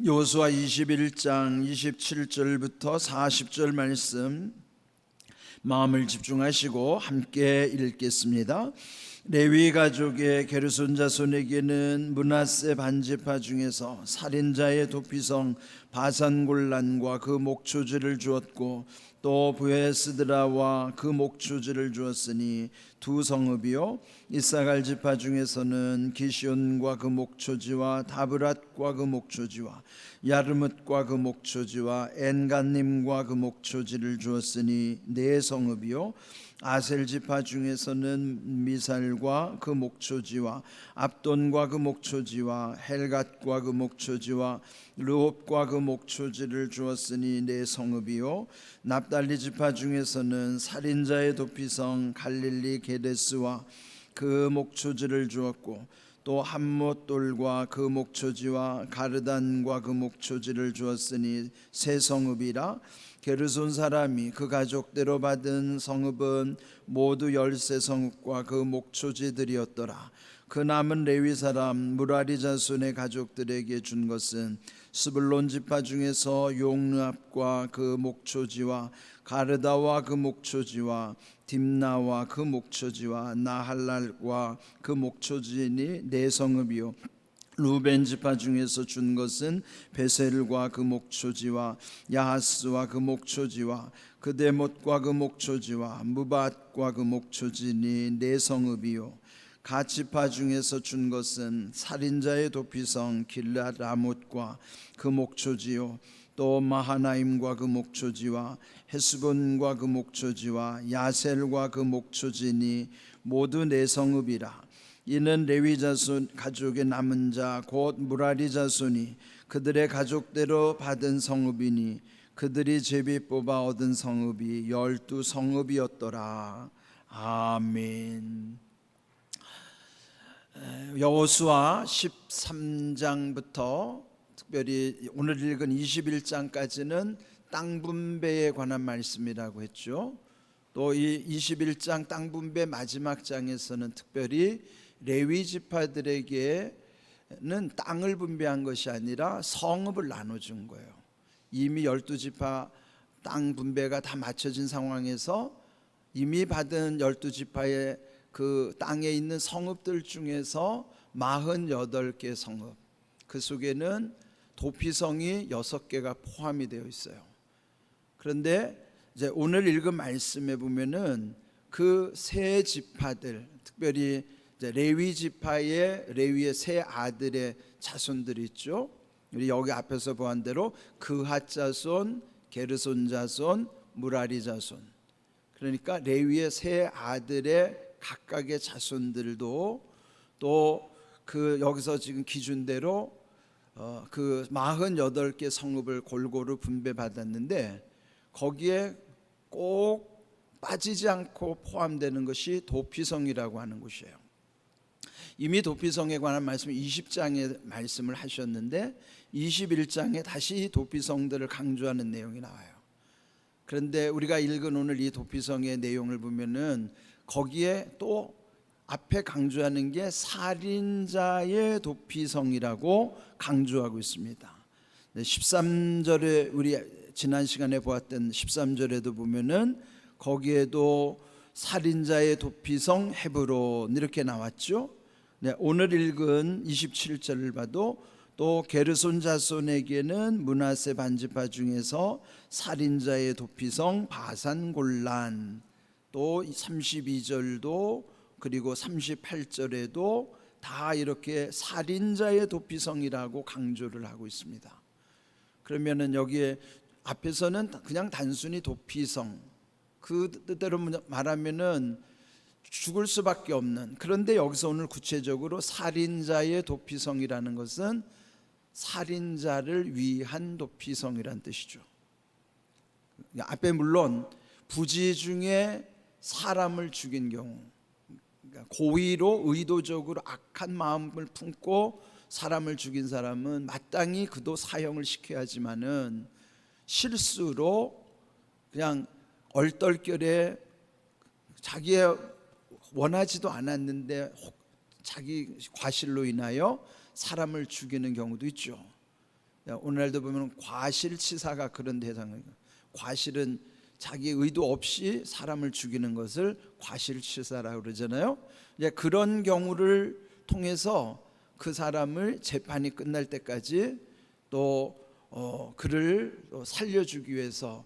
여호수아 21장 27절부터 40절 말씀 마음을 집중하시고 함께 읽겠습니다. 레위 가족의 게르손 자손에게는 므낫세 반지파 중에서 살인자의 도피성 바산골란과 그 목초지를 주었고 또 브에스드라와 그 목초지를 주었으니 두 성읍이요. 이사갈 지파 중에서는 기시온과 그 목초지와 다브랏과 그 목초지와 야르뭇과 그 목초지와 엔간님과 그 목초지를 주었으니 네 성읍이요. 아셀 지파 중에서는 미살과 그 목초지와 압돈과 그 목초지와 헬갓과 그 목초지와 르홉과 그 목초지를 주었으니 네 성읍이요. 납달리 지파 중에서는 살인자의 도피성 갈릴리 게데스와 그 목초지를 주었고 또 함못돌과 그 목초지와 가르단과 그 목초지를 주었으니 세 성읍이라. 게르손 사람이 그 가족대로 받은 성읍은 모두 13성읍과 그 목초지들이었더라. 그 남은 레위 사람 무라리 자손의 가족들에게 준 것은 스불론 지파 중에서 용르압과 그 목초지와 가르다와 그 목초지와 딥나와 그 목초지와 나할랄과 그 목초지니 네 성읍이요. 루벤 지파 중에서 준 것은 베셀과 그 목초지와 야하스와 그 목초지와 그데못과 그 목초지와 무밧과 그 목초지니 네 성읍이요. 갓 지파 중에서 준 것은 살인자의 도피성 길앗 라못과 그 목초지요. 또 마하나임과 그 목초지와 헤스본과 그 목초지와 야셀과 그 목초지니 모두 네 성읍이라. 이는 레위 자손 가족의 남은 자 곧 무라리 자손이 그들의 가족대로 받은 성읍이니 그들이 제비 뽑아 얻은 성읍이 12성읍이었더라. 아멘. 여호수아 13장부터 특별히 오늘 읽은 21장까지는 땅 분배에 관한 말씀이라고 했죠. 또 이 21장 땅 분배 마지막 장에서는 특별히 레위 지파들에게는 땅을 분배한 것이 아니라 성읍을 나눠준 거예요. 이미 12지파 땅 분배가 다 맞춰진 상황에서 이미 받은 12지파의 그 땅에 있는 성읍들 중에서 48개 성읍, 그 속에는 도피성이 6개가 포함이 되어 있어요. 그런데 이제 오늘 읽은 말씀에 보면은 그 세 지파들, 특별히 레위 지파의 레위의 세 아들의 자손들이 있죠. 우리 여기 앞에서 보한 대로 그핫 자손, 게르손 자손, 무라리 자손. 그러니까 레위의 세 아들의 각각의 자손들도 또 그 여기서 지금 기준대로 그 48개 성읍을 골고루 분배받았는데 거기에 꼭 빠지지 않고 포함되는 것이 도피성이라고 하는 곳이에요. 이미 도피성에 관한 말씀 20장에 말씀을 하셨는데 21장에 다시 도피성들을 강조하는 내용이 나와요. 그런데 우리가 읽은 오늘 이 도피성의 내용을 보면은 거기에 또 앞에 강조하는 게 살인자의 도피성이라고 강조하고 있습니다. 13절에 우리 지난 시간에 보았던 13절에도 보면은 거기에도 살인자의 도피성 헤브론 이렇게 나왔죠. 오늘 읽은 27절을 봐도 또 게르손 자손에게는 므낫세 반지파 중에서 살인자의 도피성 바산골란, 또 32절도 그리고 38절에도 다 이렇게 살인자의 도피성이라고 강조를 하고 있습니다. 그러면은 여기에 앞에서는 그냥 단순히 도피성, 그 뜻대로 말하면은 죽을 수밖에 없는, 그런데 여기서 오늘 구체적으로 살인자의 도피성이라는 것은 살인자를 위한 도피성이란 뜻이죠. 앞에 물론 부지 중에 사람을 죽인 경우, 고의로 의도적으로 악한 마음을 품고 사람을 죽인 사람은 마땅히 그도 사형을 시켜야 하지만은 실수로 그냥 얼떨결에 자기의 원하지도 않았는데 자기 과실로 인하여 사람을 죽이는 경우도 있죠. 오늘날도 보면 과실치사가 그런 대상이에요. 과실은 자기 의도 없이 사람을 죽이는 것을 과실치사라고 그러잖아요. 이제 그런 경우를 통해서 그 사람을 재판이 끝날 때까지 또 그를 살려주기 위해서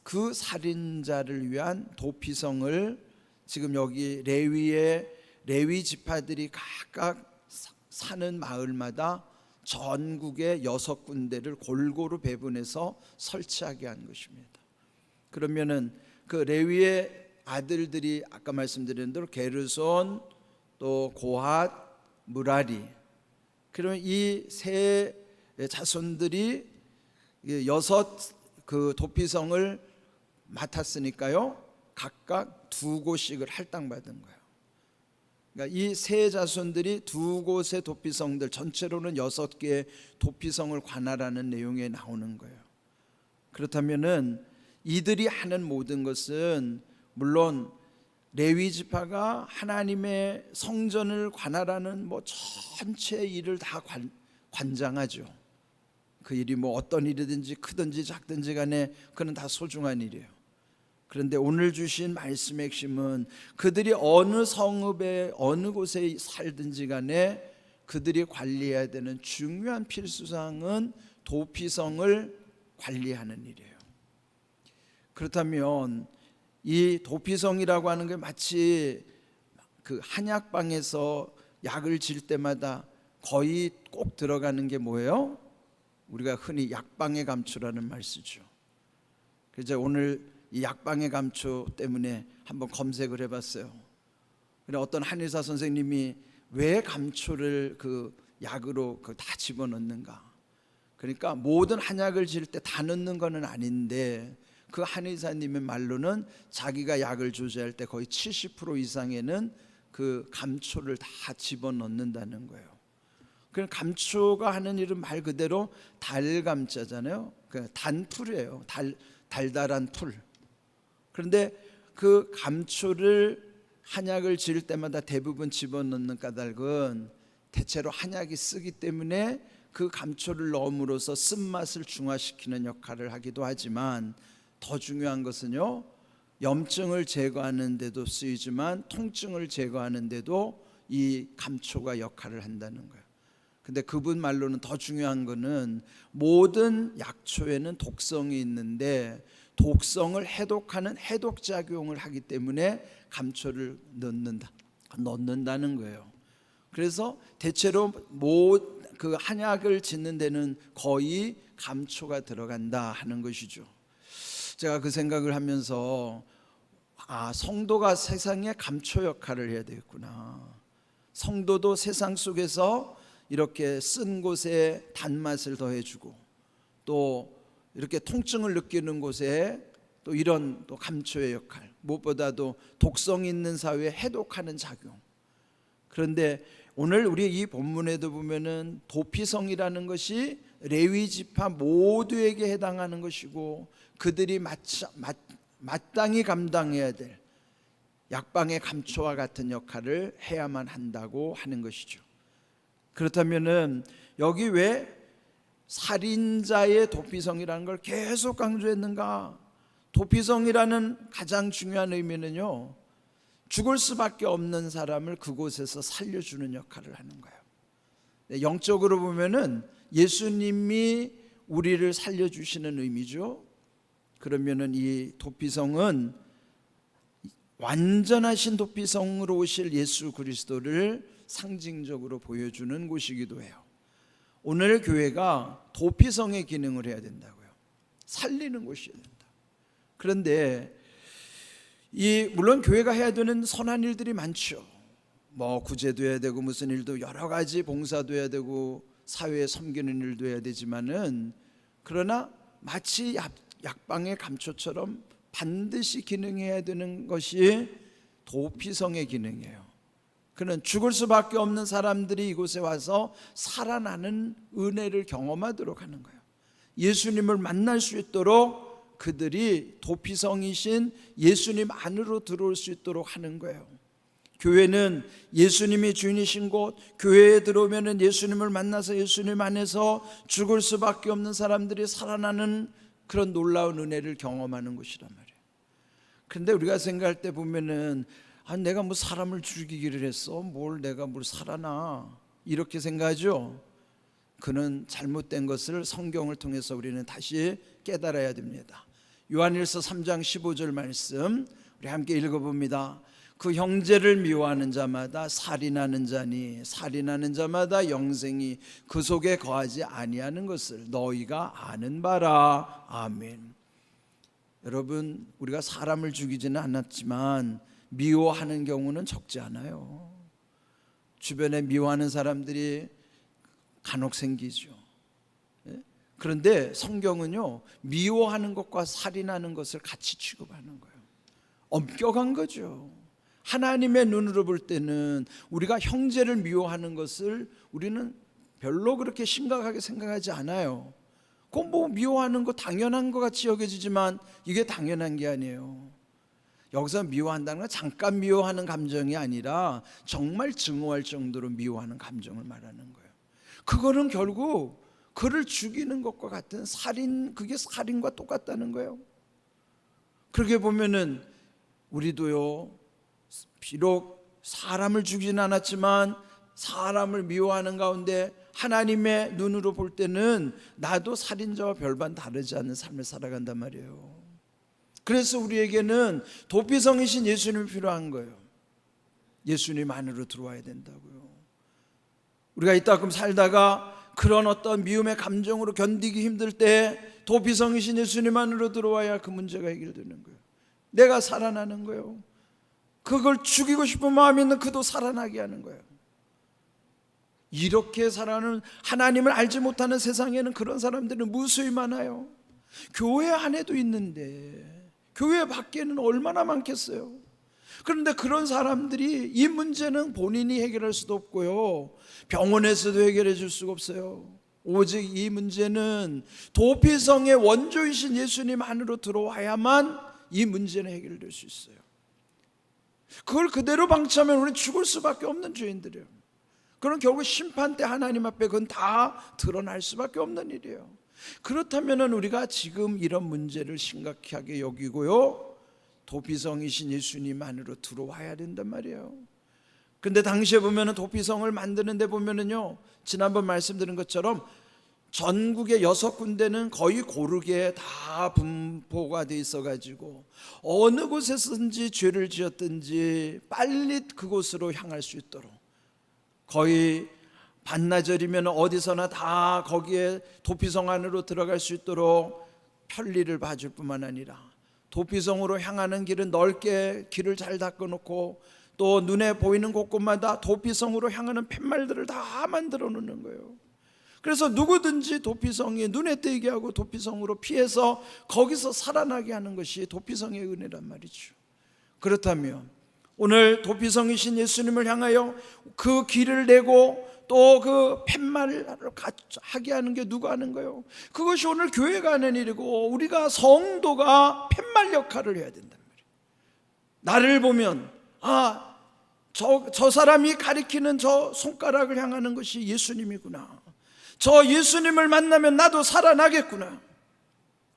그 살인자를 위한 도피성을 지금 여기 레위 지파들이 각각 사는 마을마다 전국의 6군데를 골고루 배분해서 설치하게 한 것입니다. 그러면은 그 레위의 아들들이 아까 말씀드린 대로 게르손, 또 고핫, 무라리, 그러면 이 세 자손들이 6 그 도피성을 맡았으니까요, 각각 2곳씩을 할당받은 거예요. 그러니까 이 세 자손들이 2곳의 도피성들, 전체로는 6개의 도피성을 관할하는 내용에 나오는 거예요. 그렇다면은 이들이 하는 모든 것은 물론 레위 지파가 하나님의 성전을 관할하는 전체 일을 다 관장하죠. 그 일이 어떤 일이든지 크든지 작든지 간에 그는 다 소중한 일이에요. 그런데 오늘 주신 말씀의 핵심은 그들이 어느 성읍에 어느 곳에 살든지 간에 그들이 관리해야 되는 중요한 필수사항은 도피성을 관리하는 일이에요. 그렇다면 이 도피성이라고 하는 게 마치 그 한약방에서 약을 질 때마다 거의 꼭 들어가는 게 뭐예요? 우리가 흔히 약방의 감초라는 말 쓰죠. 그래서 오늘 이 약방의 감초 때문에 한번 검색을 해봤어요. 어떤 한의사 선생님이 왜 감초를 그 약으로 다 집어넣는가? 그러니까 모든 한약을 질 때 다 넣는 거는 아닌데 그 한의사님의 말로는 자기가 약을 조제할 때 거의 70% 이상에는 그 감초를 다 집어넣는다는 거예요. 그 감초가 하는 일은 말 그대로 달감자잖아요. 그 단풀이에요. 달달한 풀. 그런데 그 감초를 한약을 지을 때마다 대부분 집어넣는 까닭은 대체로 한약이 쓰기 때문에 그 감초를 넣음으로써 쓴맛을 중화시키는 역할을 하기도 하지만 더 중요한 것은요, 염증을 제거하는 데도 쓰이지만 통증을 제거하는 데도 이 감초가 역할을 한다는 거예요. 근데 그분 말로는 더 중요한 거는 모든 약초에는 독성이 있는데 독성을 해독하는 해독작용을 하기 때문에 감초를 넣는다는 거예요. 그래서 대체로 그 한약을 짓는 데는 거의 감초가 들어간다 하는 것이죠. 제가 그 생각을 하면서 성도가 세상에 감초 역할을 해야 되겠구나. 성도도 세상 속에서 이렇게 쓴 곳에 단맛을 더해주고 또 이렇게 통증을 느끼는 곳에 또 이런 또 감초의 역할, 무엇보다도 독성 있는 사회에 해독하는 작용. 그런데 오늘 우리 이 본문에도 보면은 도피성이라는 것이 레위 지파 모두에게 해당하는 것이고 그들이 마땅히 감당해야 될 약방의 감초와 같은 역할을 해야만 한다고 하는 것이죠. 그렇다면은 여기 왜 살인자의 도피성이라는 걸 계속 강조했는가? 도피성이라는 가장 중요한 의미는요, 죽을 수밖에 없는 사람을 그곳에서 살려주는 역할을 하는 거예요. 영적으로 보면은 예수님이 우리를 살려주시는 의미죠. 그러면은 이 도피성은 완전하신 도피성으로 오실 예수 그리스도를 상징적으로 보여주는 곳이기도 해요. 오늘 교회가 도피성의 기능을 해야 된다고요. 살리는 곳이어야 된다. 그런데 물론 교회가 해야 되는 선한 일들이 많죠. 구제도 해야 되고 무슨 일도 여러 가지 봉사도 해야 되고 사회에 섬기는 일도 해야 되지만은 그러나 마치 약방의 감초처럼 반드시 기능해야 되는 것이 도피성의 기능이에요. 그는 죽을 수밖에 없는 사람들이 이곳에 와서 살아나는 은혜를 경험하도록 하는 거예요. 예수님을 만날 수 있도록 그들이 도피성이신 예수님 안으로 들어올 수 있도록 하는 거예요. 교회는 예수님이 주인이신 곳, 교회에 들어오면 예수님을 만나서 예수님 안에서 죽을 수밖에 없는 사람들이 살아나는 그런 놀라운 은혜를 경험하는 곳이란 말이에요. 그런데 우리가 생각할 때 보면은 내가 뭐 사람을 죽이기를 했어, 내가 뭘 살아나, 이렇게 생각하죠. 그는 잘못된 것을 성경을 통해서 우리는 다시 깨달아야 됩니다. 요한일서 3장 15절 말씀 우리 함께 읽어봅니다. 그 형제를 미워하는 자마다 살인하는 자니 살인하는 자마다 영생이 그 속에 거하지 아니하는 것을 너희가 아는 바라. 아멘. 여러분, 우리가 사람을 죽이지는 않았지만 미워하는 경우는 적지 않아요. 주변에 미워하는 사람들이 간혹 생기죠. 그런데 성경은요, 미워하는 것과 살인하는 것을 같이 취급하는 거예요. 엄격한 거죠. 하나님의 눈으로 볼 때는 우리가 형제를 미워하는 것을 우리는 별로 그렇게 심각하게 생각하지 않아요. 그건 뭐 미워하는 거 당연한 것 같이 여겨지지만 이게 당연한 게 아니에요. 여기서 미워한다는 건 잠깐 미워하는 감정이 아니라 정말 증오할 정도로 미워하는 감정을 말하는 거예요. 그거는 결국 그를 죽이는 것과 같은 살인, 그게 살인과 똑같다는 거예요. 그렇게 보면은 우리도요, 비록 사람을 죽이진 않았지만 사람을 미워하는 가운데 하나님의 눈으로 볼 때는 나도 살인자와 별반 다르지 않은 삶을 살아간단 말이에요. 그래서 우리에게는 도피성이신 예수님이 필요한 거예요. 예수님 안으로 들어와야 된다고요. 우리가 이따금 살다가 그런 어떤 미움의 감정으로 견디기 힘들 때 도피성이신 예수님 안으로 들어와야 그 문제가 해결되는 거예요. 내가 살아나는 거예요. 그걸 죽이고 싶은 마음이 있는 그도 살아나게 하는 거예요. 이렇게 살아가는, 하나님을 알지 못하는 세상에는 그런 사람들은 무수히 많아요. 교회 안에도 있는데 교회 밖에는 얼마나 많겠어요. 그런데 그런 사람들이 이 문제는 본인이 해결할 수도 없고요, 병원에서도 해결해 줄 수가 없어요. 오직 이 문제는 도피성의 원조이신 예수님 안으로 들어와야만 이 문제는 해결될 수 있어요. 그걸 그대로 방치하면 우리는 죽을 수밖에 없는 죄인들이에요. 그럼 결국 심판 때 하나님 앞에 그건 다 드러날 수밖에 없는 일이에요. 그렇다면 우리가 지금 이런 문제를 심각하게 여기고요, 도피성이신 예수님 안으로 들어와야 된단 말이에요. 근데 당시에 보면은 도피성을 만드는데 보면은요, 지난번 말씀드린 것처럼 전국의 6군데는 거의 고르게 다 분포가 돼 있어가지고 어느 곳에서든지 죄를 지었든지 빨리 그곳으로 향할 수 있도록, 거의 반나절이면 어디서나 다 거기에 도피성 안으로 들어갈 수 있도록 편리를 봐줄 뿐만 아니라 도피성으로 향하는 길은 넓게 길을 잘 닦아놓고 또 눈에 보이는 곳곳마다 도피성으로 향하는 팻말들을 다 만들어 놓는 거예요. 그래서 누구든지 도피성이 눈에 띄게 하고 도피성으로 피해서 거기서 살아나게 하는 것이 도피성의 은혜란 말이죠. 그렇다면 오늘 도피성이신 예수님을 향하여 그 길을 내고 또 그 팻말을 하게 하는 게 누가 하는 거예요? 그것이 오늘 교회가 하는 일이고 우리가 성도가 팻말 역할을 해야 된단 말이에요. 나를 보면 저 사람이 가리키는 저 손가락을 향하는 것이 예수님이구나, 저 예수님을 만나면 나도 살아나겠구나,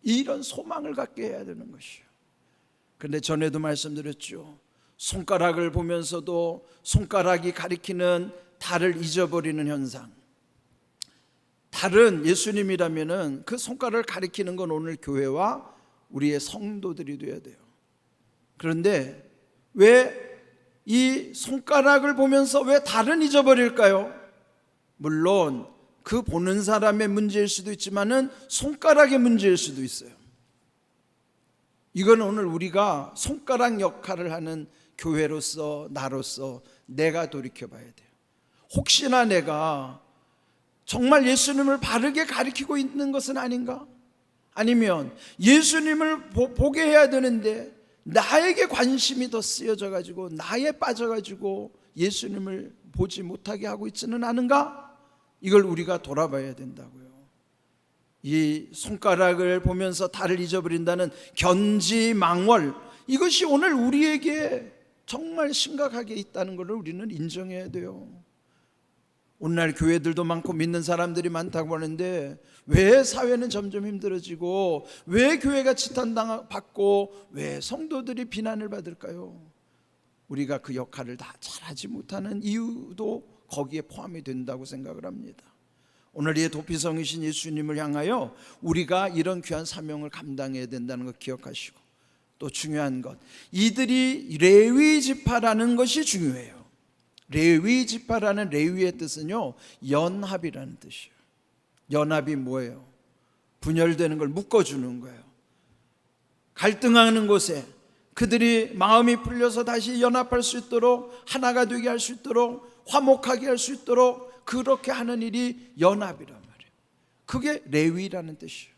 이런 소망을 갖게 해야 되는 것이요. 그런데 전에도 말씀드렸죠. 손가락을 보면서도 손가락이 가리키는 달을 잊어버리는 현상. 달은 예수님이라면은 그 손가락을 가리키는 건 오늘 교회와 우리의 성도들이 돼야 돼요. 그런데 왜 이 손가락을 보면서 왜 달은 잊어버릴까요? 물론 그 보는 사람의 문제일 수도 있지만은 손가락의 문제일 수도 있어요. 이건 오늘 우리가 손가락 역할을 하는 교회로서 나로서 내가 돌이켜봐야 돼요. 혹시나 내가 정말 예수님을 바르게 가리키고 있는 것은 아닌가? 아니면 예수님을 보게 해야 되는데 나에게 관심이 더 쓰여져 가지고 나에 빠져 가지고 예수님을 보지 못하게 하고 있지는 않은가? 이걸 우리가 돌아봐야 된다고요. 이 손가락을 보면서 달을 잊어버린다는 견지망월, 이것이 오늘 우리에게 정말 심각하게 있다는 것을 우리는 인정해야 돼요. 오늘날 교회들도 많고 믿는 사람들이 많다고 하는데 왜 사회는 점점 힘들어지고 왜 교회가 지탄받고 왜 성도들이 비난을 받을까요? 우리가 그 역할을 다 잘하지 못하는 이유도 거기에 포함이 된다고 생각을 합니다. 오늘 이 도피성이신 예수님을 향하여 우리가 이런 귀한 사명을 감당해야 된다는 것 기억하시고, 또 중요한 것, 이들이 레위 지파라는 것이 중요해요. 레위 지파라는 레위의 뜻은요, 연합이라는 뜻이에요. 연합이 뭐예요? 분열되는 걸 묶어주는 거예요. 갈등하는 곳에 그들이 마음이 풀려서 다시 연합할 수 있도록, 하나가 되게 할 수 있도록, 화목하게 할 수 있도록 그렇게 하는 일이 연합이란 말이에요. 그게 레위라는 뜻이에요.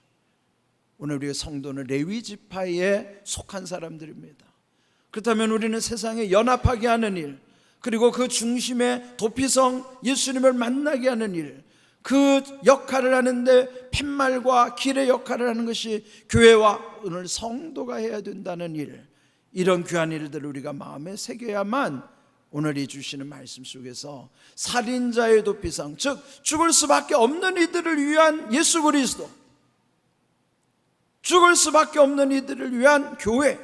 오늘 우리의 성도는 레위 지파에 속한 사람들입니다. 그렇다면 우리는 세상에 연합하게 하는 일, 그리고 그 중심에 도피성 예수님을 만나게 하는 일, 그 역할을 하는데 팻말과 길의 역할을 하는 것이 교회와 오늘 성도가 해야 된다는 일, 이런 귀한 일들을 우리가 마음에 새겨야만 오늘 이 주시는 말씀 속에서 살인자의 도피성, 즉 죽을 수밖에 없는 이들을 위한 예수 그리스도, 죽을 수밖에 없는 이들을 위한 교회,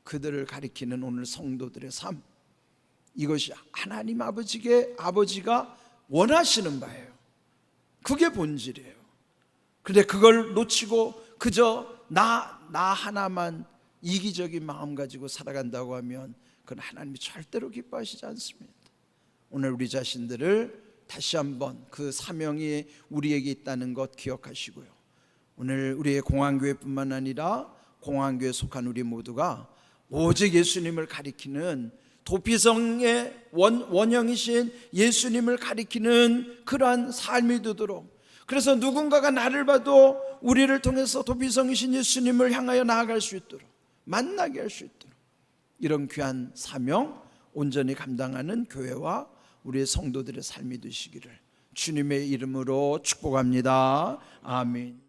그들을 가리키는 오늘 성도들의 삶, 이것이 하나님 아버지가 원하시는 바예요. 그게 본질이에요. 그런데 그걸 놓치고 그저 나 하나만 이기적인 마음 가지고 살아간다고 하면 그건 하나님이 절대로 기뻐하시지 않습니다. 오늘 우리 자신들을 다시 한번 그 사명이 우리에게 있다는 것 기억하시고요, 오늘 우리의 공항교회뿐만 아니라 공항교회에 속한 우리 모두가 오직 예수님을 가리키는, 도피성의 원형이신 예수님을 가리키는 그러한 삶이 되도록, 그래서 누군가가 나를 봐도 우리를 통해서 도피성이신 예수님을 향하여 나아갈 수 있도록, 만나게 할 수 있도록 이런 귀한 사명 온전히 감당하는 교회와 우리의 성도들의 삶이 되시기를 주님의 이름으로 축복합니다. 아멘.